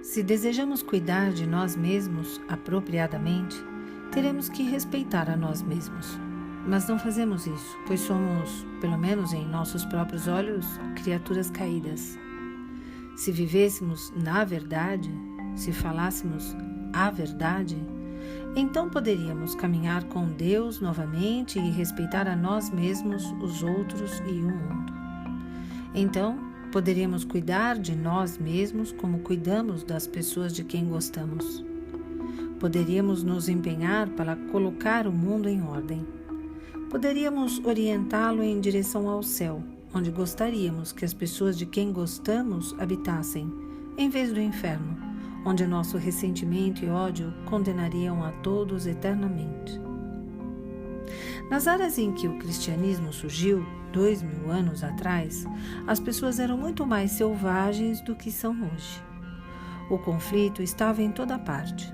Se desejamos cuidar de nós mesmos apropriadamente, teremos que respeitar a nós mesmos. Mas não fazemos isso, pois somos, pelo menos em nossos próprios olhos, criaturas caídas. Se vivêssemos na verdade, se falássemos a verdade, então poderíamos caminhar com Deus novamente e respeitar a nós mesmos, os outros e o mundo. Então, poderíamos cuidar de nós mesmos como cuidamos das pessoas de quem gostamos. Poderíamos nos empenhar para colocar o mundo em ordem. Poderíamos orientá-lo em direção ao céu, onde gostaríamos que as pessoas de quem gostamos habitassem, em vez do inferno, onde nosso ressentimento e ódio condenariam a todos eternamente. Nas áreas em que o cristianismo surgiu, 2000 anos atrás, as pessoas eram muito mais selvagens do que são hoje. O conflito estava em toda parte.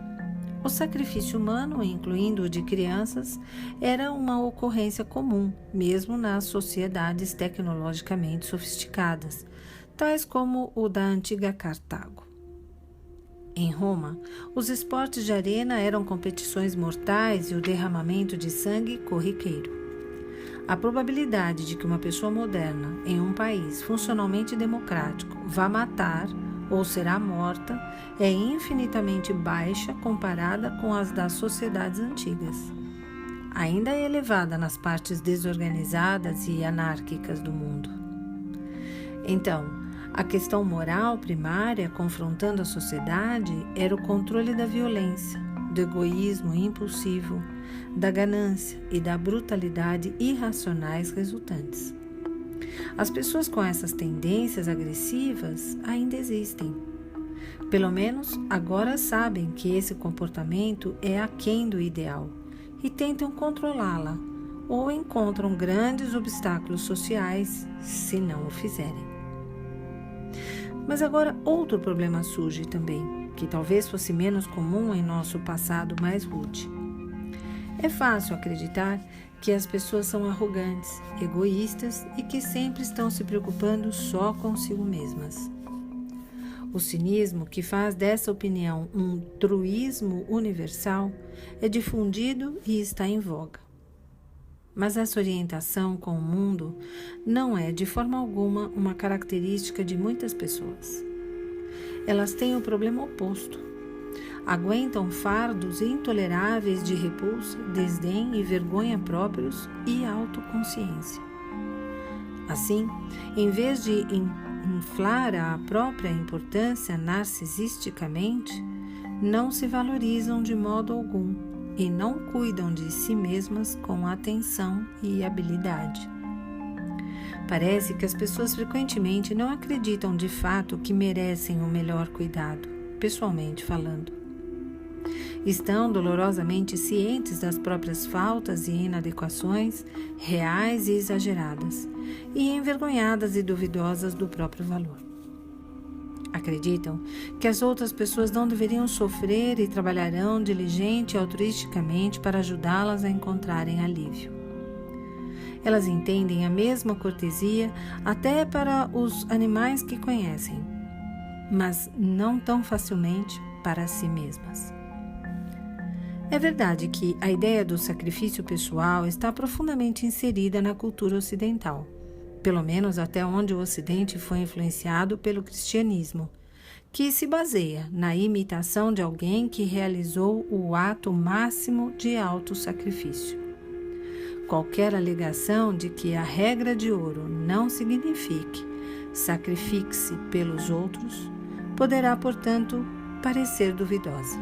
O sacrifício humano, incluindo o de crianças, era uma ocorrência comum, mesmo nas sociedades tecnologicamente sofisticadas, tais como o da antiga Cartago. Em Roma, os esportes de arena eram competições mortais e o derramamento de sangue corriqueiro. A probabilidade de que uma pessoa moderna, em um país funcionalmente democrático, vá matar ou será morta é infinitamente baixa comparada com as das sociedades antigas. Ainda é elevada nas partes desorganizadas e anárquicas do mundo. Então, a questão moral primária confrontando a sociedade era o controle da violência, do egoísmo impulsivo, da ganância e da brutalidade irracionais resultantes. As pessoas com essas tendências agressivas ainda existem. Pelo menos agora sabem que esse comportamento é aquém do ideal e tentam controlá-la ou encontram grandes obstáculos sociais se não o fizerem. Mas agora outro problema surge também, que talvez fosse menos comum em nosso passado mais rude. É fácil acreditar que as pessoas são arrogantes, egoístas e que sempre estão se preocupando só consigo mesmas. O cinismo, que faz dessa opinião um truísmo universal, é difundido e está em voga. Mas essa orientação com o mundo não é, de forma alguma, uma característica de muitas pessoas. Elas têm o problema oposto. Aguentam fardos intoleráveis de repulsa, desdém e vergonha próprios e autoconsciência. Assim, em vez de inflar a própria importância narcisisticamente, não se valorizam de modo algum e não cuidam de si mesmas com atenção e habilidade. Parece que as pessoas frequentemente não acreditam de fato que merecem o melhor cuidado, pessoalmente falando. Estão dolorosamente cientes das próprias faltas e inadequações, reais e exageradas, e envergonhadas e duvidosas do próprio valor. Acreditam que as outras pessoas não deveriam sofrer e trabalharão diligente e altruisticamente para ajudá-las a encontrarem alívio. Elas entendem a mesma cortesia até para os animais que conhecem, mas não tão facilmente para si mesmas. É verdade que a ideia do sacrifício pessoal está profundamente inserida na cultura ocidental, pelo menos até onde o Ocidente foi influenciado pelo cristianismo, que se baseia na imitação de alguém que realizou o ato máximo de autossacrifício. Qualquer alegação de que a regra de ouro não signifique sacrifique-se pelos outros poderá, portanto, parecer duvidosa.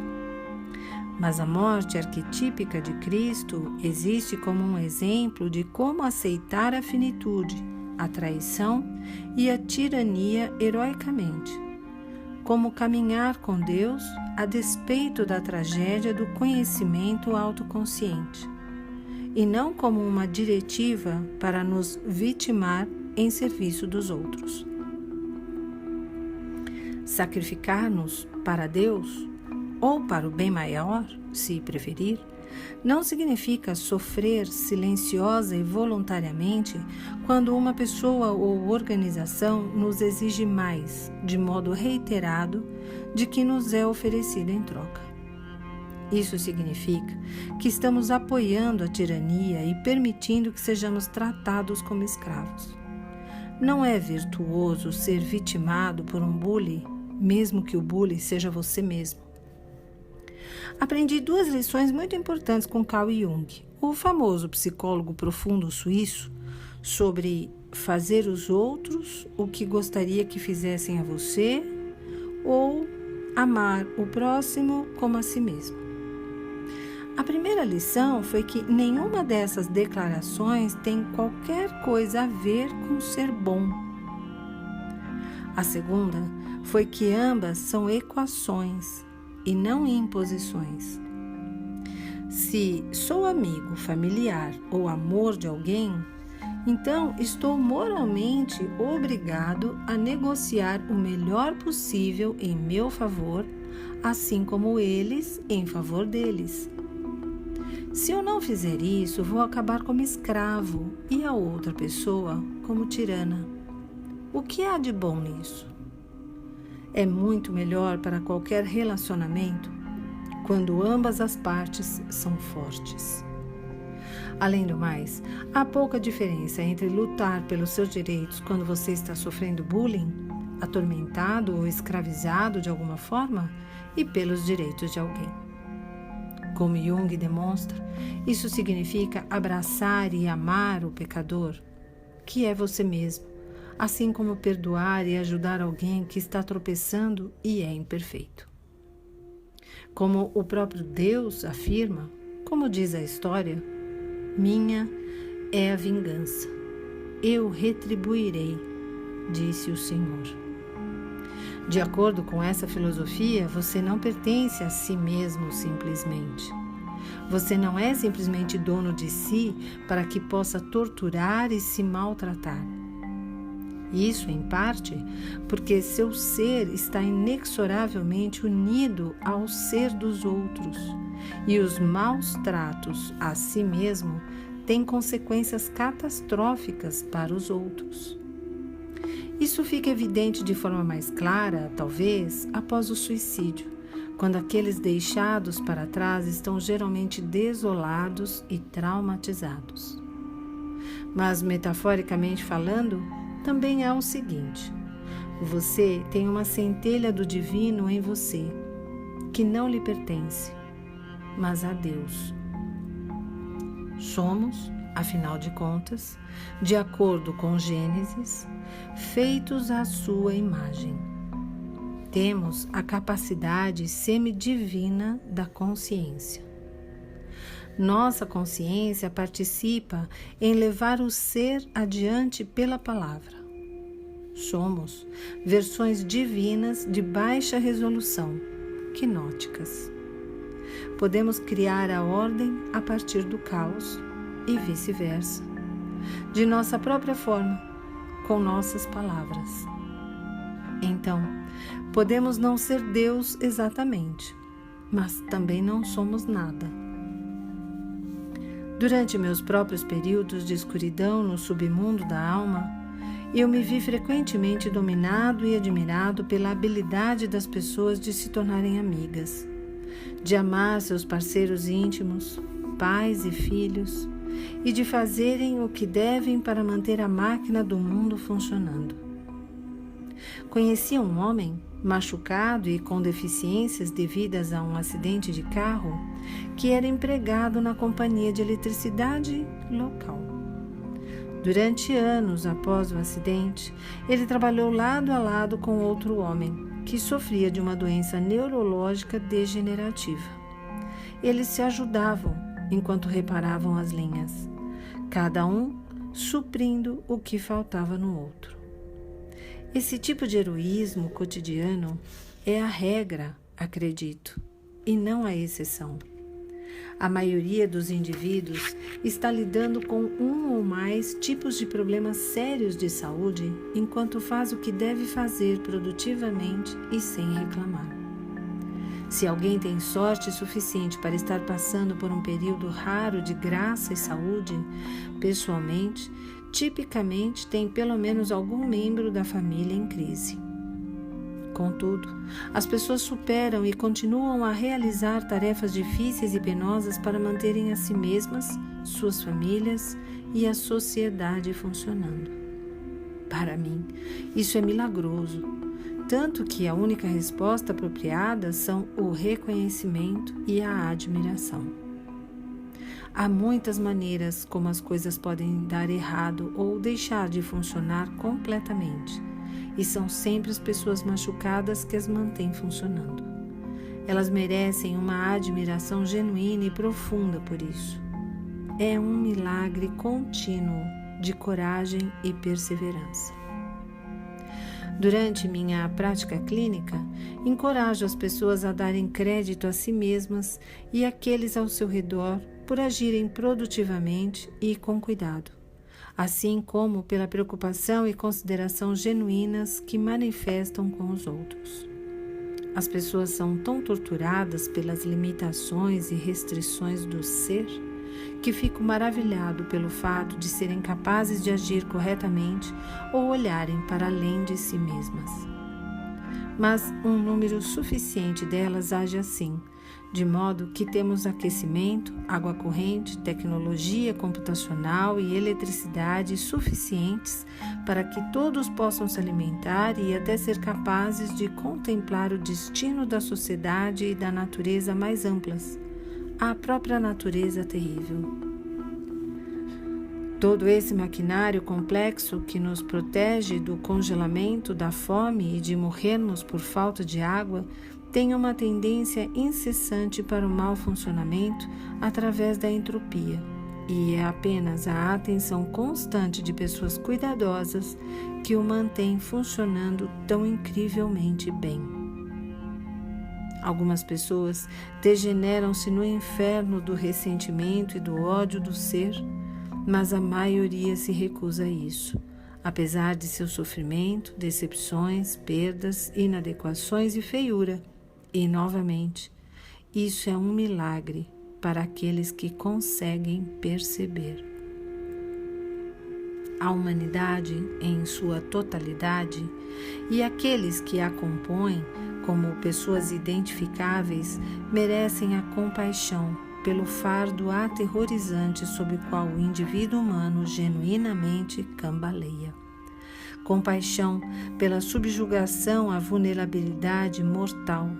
Mas a morte arquetípica de Cristo existe como um exemplo de como aceitar a finitude, a traição e a tirania heroicamente, como caminhar com Deus a despeito da tragédia do conhecimento autoconsciente, e não como uma diretiva para nos vitimar em serviço dos outros. Sacrificar-nos para Deus, ou para o bem maior, se preferir, não significa sofrer silenciosa e voluntariamente quando uma pessoa ou organização nos exige mais, de modo reiterado, de que nos é oferecido em troca. Isso significa que estamos apoiando a tirania e permitindo que sejamos tratados como escravos. Não é virtuoso ser vitimado por um bully, mesmo que o bully seja você mesmo. Aprendi 2 lições muito importantes com Carl Jung, o famoso psicólogo profundo suíço, sobre fazer os outros o que gostaria que fizessem a você ou amar o próximo como a si mesmo. A primeira lição foi que nenhuma dessas declarações tem qualquer coisa a ver com ser bom. A segunda foi que ambas são equações e não imposições. Se sou amigo, familiar ou amor de alguém, então estou moralmente obrigado a negociar o melhor possível em meu favor, assim como eles em favor deles. Se eu não fizer isso, vou acabar como escravo e a outra pessoa como tirana. O que há de bom nisso? É muito melhor para qualquer relacionamento quando ambas as partes são fortes. Além do mais, há pouca diferença entre lutar pelos seus direitos quando você está sofrendo bullying, atormentado ou escravizado de alguma forma, e pelos direitos de alguém. Como Jung demonstra, isso significa abraçar e amar o pecador, que é você mesmo, assim como perdoar e ajudar alguém que está tropeçando e é imperfeito. Como o próprio Deus afirma, como diz a história, minha é a vingança, eu retribuirei, disse o Senhor. De acordo com essa filosofia, você não pertence a si mesmo simplesmente. Você não é simplesmente dono de si para que possa torturar e se maltratar. Isso, em parte, porque seu ser está inexoravelmente unido ao ser dos outros, e os maus tratos a si mesmo têm consequências catastróficas para os outros. Isso fica evidente de forma mais clara, talvez, após o suicídio, quando aqueles deixados para trás estão geralmente desolados e traumatizados. Mas, metaforicamente falando, também há o seguinte: você tem uma centelha do divino em você, que não lhe pertence, mas a Deus. Somos, afinal de contas, de acordo com Gênesis, feitos à sua imagem. Temos a capacidade semidivina da consciência. Nossa consciência participa em levar o ser adiante pela palavra. Somos versões divinas de baixa resolução, quinóticas. Podemos criar a ordem a partir do caos e vice-versa, de nossa própria forma, com nossas palavras. Então, podemos não ser Deus exatamente, mas também não somos nada. Durante meus próprios períodos de escuridão no submundo da alma, eu me vi frequentemente dominado e admirado pela habilidade das pessoas de se tornarem amigas, de amar seus parceiros íntimos, pais e filhos, e de fazerem o que devem para manter a máquina do mundo funcionando. Conheci um homem machucado e com deficiências devidas a um acidente de carro que era empregado na companhia de eletricidade local. Durante anos após o acidente, ele trabalhou lado a lado com outro homem que sofria de uma doença neurológica degenerativa. Eles se ajudavam enquanto reparavam as linhas, cada um suprindo o que faltava no outro. Esse tipo de heroísmo cotidiano é a regra, acredito, e não a exceção. A maioria dos indivíduos está lidando com um ou mais tipos de problemas sérios de saúde enquanto faz o que deve fazer produtivamente e sem reclamar. Se alguém tem sorte suficiente para estar passando por um período raro de graça e saúde, pessoalmente, tipicamente tem pelo menos algum membro da família em crise. Contudo, as pessoas superam e continuam a realizar tarefas difíceis e penosas para manterem a si mesmas, suas famílias e a sociedade funcionando. Para mim, isso é milagroso, tanto que a única resposta apropriada são o reconhecimento e a admiração. Há muitas maneiras como as coisas podem dar errado ou deixar de funcionar completamente, e são sempre as pessoas machucadas que as mantêm funcionando. Elas merecem uma admiração genuína e profunda por isso. É um milagre contínuo de coragem e perseverança. Durante minha prática clínica, encorajo as pessoas a darem crédito a si mesmas e àqueles ao seu redor por agirem produtivamente e com cuidado, assim como pela preocupação e consideração genuínas que manifestam com os outros. As pessoas são tão torturadas pelas limitações e restrições do ser que fico maravilhado pelo fato de serem capazes de agir corretamente ou olharem para além de si mesmas. Mas um número suficiente delas age assim, de modo que temos aquecimento, água corrente, tecnologia computacional e eletricidade suficientes para que todos possam se alimentar e até ser capazes de contemplar o destino da sociedade e da natureza mais amplas, a própria natureza terrível. Todo esse maquinário complexo que nos protege do congelamento, da fome e de morrermos por falta de água tem uma tendência incessante para o mau funcionamento através da entropia, e é apenas a atenção constante de pessoas cuidadosas que o mantém funcionando tão incrivelmente bem. Algumas pessoas degeneram-se no inferno do ressentimento e do ódio do ser, mas a maioria se recusa a isso, apesar de seu sofrimento, decepções, perdas, inadequações e feiura. E, novamente, isso é um milagre para aqueles que conseguem perceber. A humanidade em sua totalidade e aqueles que a compõem como pessoas identificáveis merecem a compaixão pelo fardo aterrorizante sob o qual o indivíduo humano genuinamente cambaleia. Compaixão pela subjugação à vulnerabilidade mortal,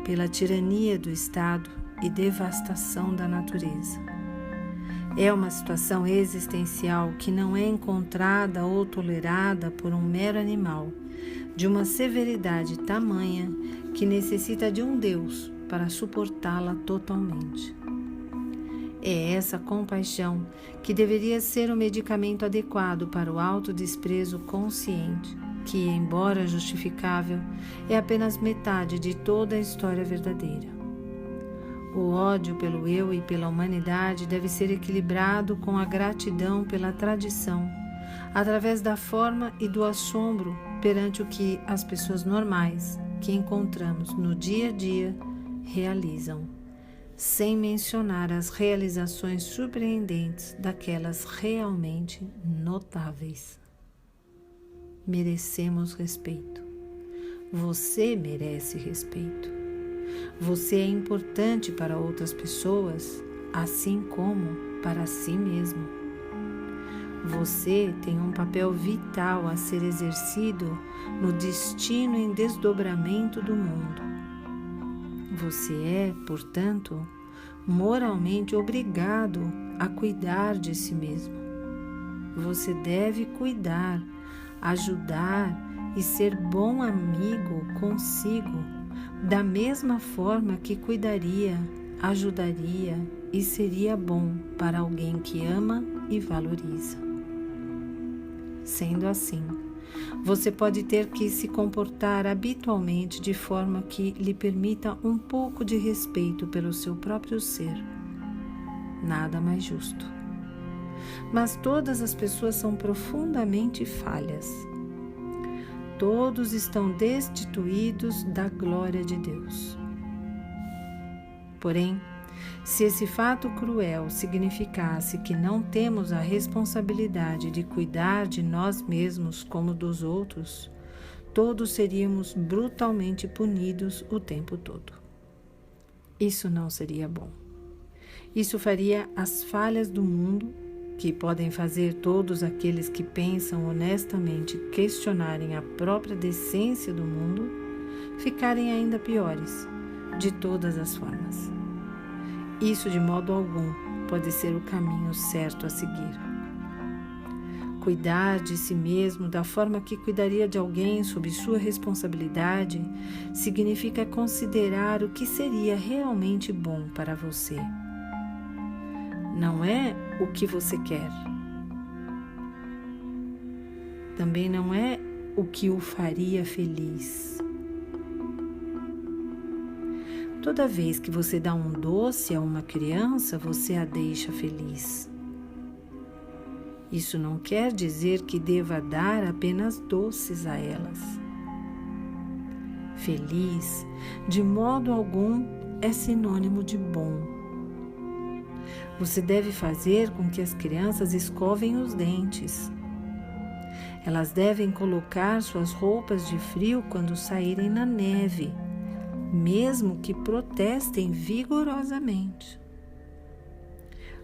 pela tirania do Estado e devastação da natureza. É uma situação existencial que não é encontrada ou tolerada por um mero animal, de uma severidade tamanha que necessita de um Deus para suportá-la totalmente. É essa compaixão que deveria ser o medicamento adequado para o autodesprezo consciente, que, embora justificável, é apenas metade de toda a história verdadeira. O ódio pelo eu e pela humanidade deve ser equilibrado com a gratidão pela tradição, através da forma e do assombro perante o que as pessoas normais que encontramos no dia a dia realizam, sem mencionar as realizações surpreendentes daquelas realmente notáveis. Merecemos respeito. Você merece respeito. Você é importante para outras pessoas, assim como para si mesmo. Você tem um papel vital a ser exercido no destino em desdobramento do mundo. Você é, portanto, moralmente obrigado a cuidar de si mesmo. Você deve cuidar, ajudar e ser bom amigo consigo, da mesma forma que cuidaria, ajudaria e seria bom para alguém que ama e valoriza. Sendo assim, você pode ter que se comportar habitualmente de forma que lhe permita um pouco de respeito pelo seu próprio ser. Nada mais justo. Mas todas as pessoas são profundamente falhas. Todos estão destituídos da glória de Deus. Porém, se esse fato cruel significasse que não temos a responsabilidade de cuidar de nós mesmos como dos outros, todos seríamos brutalmente punidos o tempo todo. Isso não seria bom. Isso faria as falhas do mundo, que podem fazer todos aqueles que pensam honestamente questionarem a própria decência do mundo, ficarem ainda piores, de todas as formas. Isso de modo algum pode ser o caminho certo a seguir. Cuidar de si mesmo da forma que cuidaria de alguém sob sua responsabilidade significa considerar o que seria realmente bom para você. Não é o que você quer. Também não é o que o faria feliz. Toda vez que você dá um doce a uma criança, você a deixa feliz. Isso não quer dizer que deva dar apenas doces a elas. Feliz, de modo algum, é sinônimo de bom. Você deve fazer com que as crianças escovem os dentes. Elas devem colocar suas roupas de frio quando saírem na neve, mesmo que protestem vigorosamente.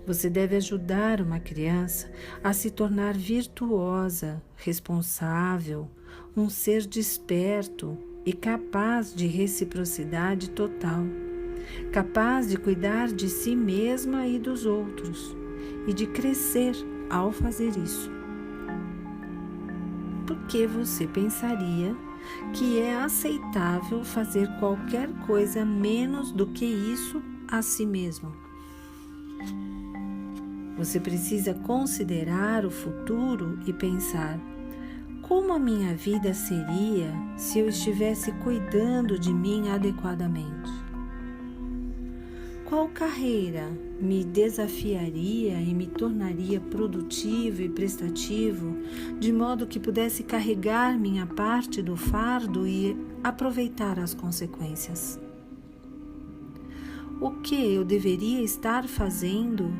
Você deve ajudar uma criança a se tornar virtuosa, responsável, um ser desperto e capaz de reciprocidade total, capaz de cuidar de si mesma e dos outros e de crescer ao fazer isso. Por que você pensaria que é aceitável fazer qualquer coisa menos do que isso a si mesmo? Você precisa considerar o futuro e pensar: como a minha vida seria se eu estivesse cuidando de mim adequadamente? Qual carreira me desafiaria e me tornaria produtivo e prestativo, de modo que pudesse carregar minha parte do fardo e aproveitar as consequências? O que eu deveria estar fazendo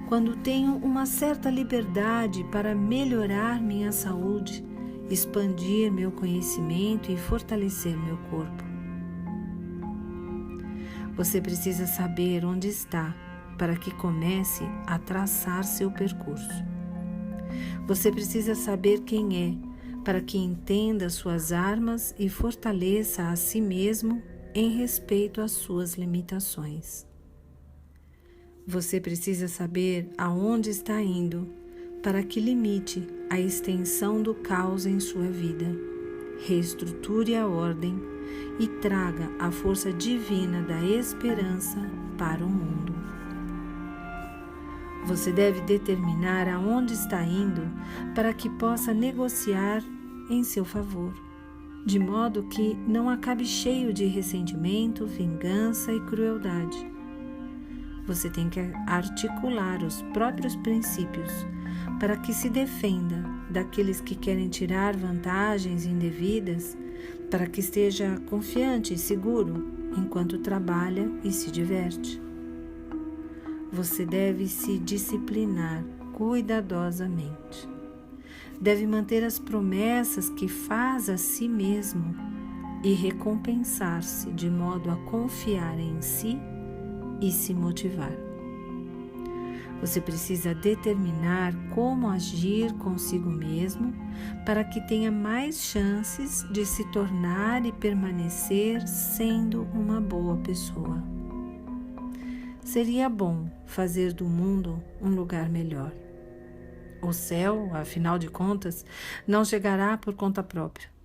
quando tenho uma certa liberdade para melhorar minha saúde, expandir meu conhecimento e fortalecer meu corpo? Você precisa saber onde está para que comece a traçar seu percurso. Você precisa saber quem é para que entenda suas armas e fortaleça a si mesmo em respeito às suas limitações. Você precisa saber aonde está indo para que limite a extensão do caos em sua vida, reestruture a ordem e traga a força divina da esperança para o mundo. Você deve determinar aonde está indo para que possa negociar em seu favor, de modo que não acabe cheio de ressentimento, vingança e crueldade. Você tem que articular os próprios princípios para que se defenda daqueles que querem tirar vantagens indevidas, para que esteja confiante e seguro enquanto trabalha e se diverte. Você deve se disciplinar cuidadosamente. Deve manter as promessas que faz a si mesmo e recompensar-se de modo a confiar em si e se motivar. Você precisa determinar como agir consigo mesmo para que tenha mais chances de se tornar e permanecer sendo uma boa pessoa. Seria bom fazer do mundo um lugar melhor. O céu, afinal de contas, não chegará por conta própria.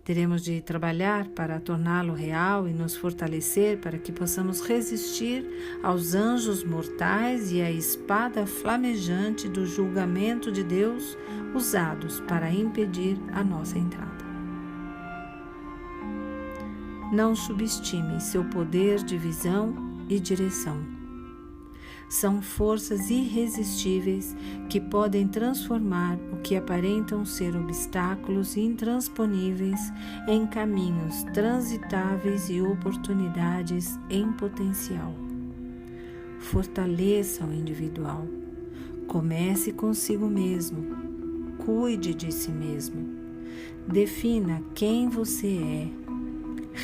Teremos de trabalhar para torná-lo real e nos fortalecer para que possamos resistir aos anjos mortais e à espada flamejante do julgamento de Deus usados para impedir a nossa entrada. Não subestime seu poder de visão e direção. São forças irresistíveis que podem transformar o que aparentam ser obstáculos intransponíveis em caminhos transitáveis e oportunidades em potencial. fortaleça o individual. Comece consigo mesmo. Cuide de si mesmo. Defina quem você é.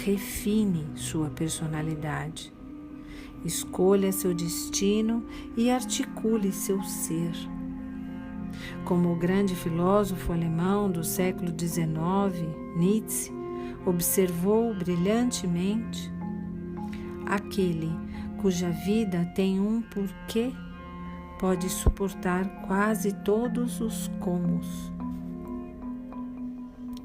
Refine sua personalidade. Escolha seu destino e articule seu ser. Como o grande filósofo alemão do século XIX, Nietzsche, observou brilhantemente, aquele cuja vida tem um porquê pode suportar quase todos os comos.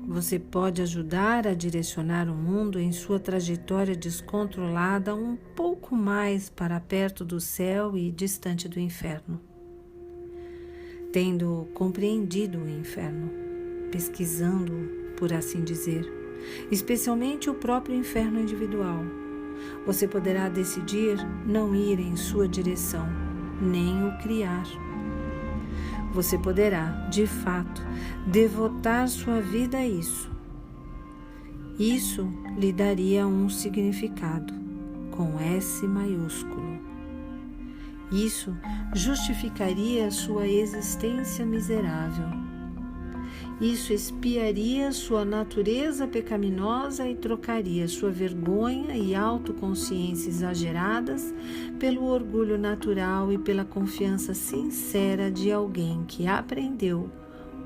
Você pode ajudar a direcionar o mundo em sua trajetória descontrolada um pouco mais para perto do céu e distante do inferno. Tendo compreendido o inferno, pesquisando, por assim dizer, especialmente o próprio inferno individual, você poderá decidir não ir em sua direção, nem o criar. Você poderá, de fato, devotar sua vida a isso. Isso lhe daria um significado, com S maiúsculo. Isso justificaria sua existência miserável. Isso expiaria sua natureza pecaminosa e trocaria sua vergonha e autoconsciência exageradas pelo orgulho natural e pela confiança sincera de alguém que aprendeu,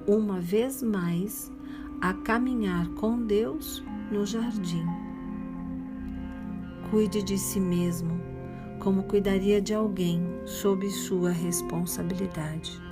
uma vez mais, a caminhar com Deus no jardim. Cuide de si mesmo, como cuidaria de alguém sob sua responsabilidade.